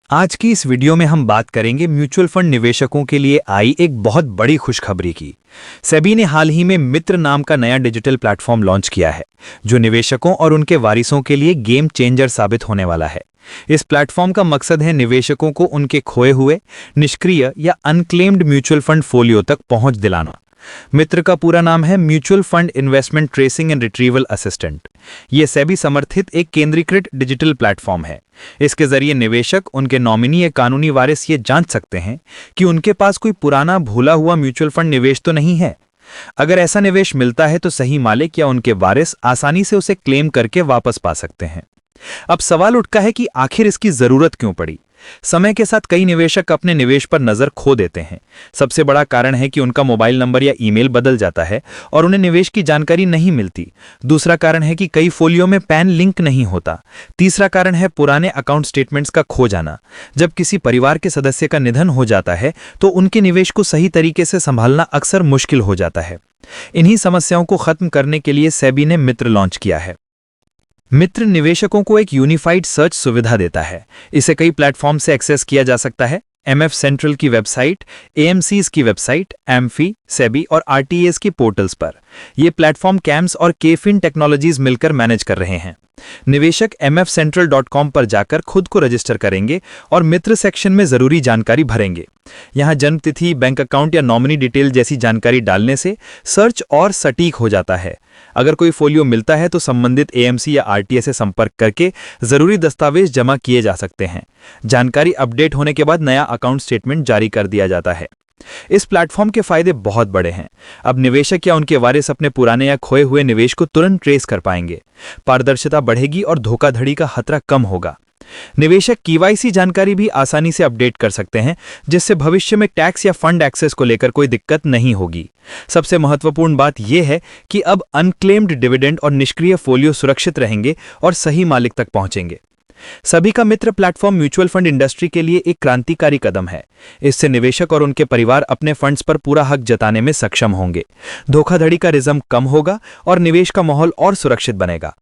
आज की इस वीडियो में हम बात करेंगे म्यूचुअल फंड निवेशकों के लिए आई एक बहुत बड़ी खुशखबरी की। सेबी ने हाल ही में मित्र नाम का नया डिजिटल प्लेटफॉर्म लॉन्च किया है, जो निवेशकों और उनके वारिसों के लिए गेम चेंजर साबित होने वाला है। इस प्लेटफॉर्म का मकसद है निवेशकों को उनके खोए हुए, निष्क्रिय या अनक्लेम्ड म्यूचुअल फंड फोलियो तक पहुंच दिलाना। मित्र का पूरा नाम है mutual fund investment tracing and retrieval assistant. ये सेबी समर्थित एक केंद्रीकृत डिजिटल प्लेटफॉर्म है। इसके जरिए निवेशक उनके नॉमिनी या कानूनी वारिस ये जांच सकते हैं कि उनके पास कोई पुराना भूला हुआ म्यूचुअल फंड निवेश तो नहीं है। अगर ऐसा निवेश मिलता है तो सही मालिक या उनके वारिस आसानी से उसे क्लेम करके वापस पा सकते हैं। अब सवाल उठता है कि आखिर इसकी जरूरत क्यों पड़ी। समय के साथ कई निवेशक अपने निवेश पर नजर खो देते हैं। सबसे बड़ा कारण है कि उनका मोबाइल नंबर या ईमेल बदल जाता है और उन्हें निवेश की जानकारी नहीं मिलती। दूसरा कारण है कि कई फोलियो में पैन लिंक नहीं होता। तीसरा कारण है पुराने अकाउंट स्टेटमेंट्स का खो जाना। जब किसी परिवार के सदस्य का निधन हो जाता है तो उनके निवेश को सही तरीके से संभालना अक्सर मुश्किल हो जाता है। इन्हीं समस्याओं को खत्म करने के लिए सेबी ने मित्र लॉन्च किया है। मित्र निवेशकों को एक यूनिफाइड सर्च सुविधा देता है। इसे कई प्लेटफॉर्म से एक्सेस किया जा सकता है। एमएफ सेंट्रल की वेबसाइट, एएमसीज की वेबसाइट, एमफी, सेबी और आरटीएस की पोर्टल्स पर। यह प्लेटफॉर्म कैम्स और केफिन टेक्नोलॉजीज मिलकर मैनेज कर रहे हैं। निवेशक mfcentral.com पर जाकर खुद को रजिस्टर करेंगे और मित्र सेक्शन में जरूरी जानकारी भरेंगे। यहां जन्म तिथि, बैंक अकाउंट या नॉमिनी डिटेल जैसी जानकारी डालने से सर्च और सटीक हो जाता है। अगर कोई फोलियो मिलता है तो संबंधित एएमसी या आरटीएस से संपर्क करके जरूरी दस्तावेज जमा किए जा सकते हैं। जानकारी अपडेट होने के बाद नया अकाउंट स्टेटमेंट जारी कर दिया जाता है। इस प्लेटफॉर्म के फायदे बहुत बड़े हैं। अब निवेशक या उनके वारिस अपने पुराने या खोए हुए निवेश को तुरंत ट्रेस कर पाएंगे। पारदर्शिता बढ़ेगी और धोखाधड़ी का खतरा कम होगा। निवेशक केवाईसी जानकारी भी आसानी से अपडेट कर सकते हैं, जिससे भविष्य में टैक्स या फंड एक्सेस को लेकर कोई दिक्कत नहीं होगी। सबसे महत्वपूर्ण बात यह है कि अब अनक्लेम्ड डिविडेंड और निष्क्रिय फोलियो सुरक्षित रहेंगे और सही मालिक तक पहुंचेंगे। सभी का मित्र प्लेटफॉर्म म्यूचुअल फंड इंडस्ट्री के लिए एक क्रांतिकारी कदम है। इससे निवेशक और उनके परिवार अपने फंड्स पर पूरा हक जताने में सक्षम होंगे। धोखाधड़ी का रिज्म कम होगा और निवेश का माहौल और सुरक्षित बनेगा।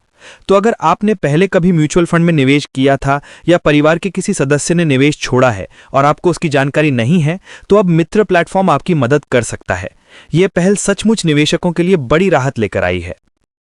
तो अगर आपने पहले कभी म्यूचुअल फंड में निवेश किया था या परिवार के किसी सदस्य ने निवेश छोड़ा है और आपको उसकी जानकारी नहीं है, तो अब मित्र प्लेटफॉर्म आपकी मदद कर सकता है। यह पहल सचमुच निवेशकों के लिए बड़ी राहत लेकर आई है।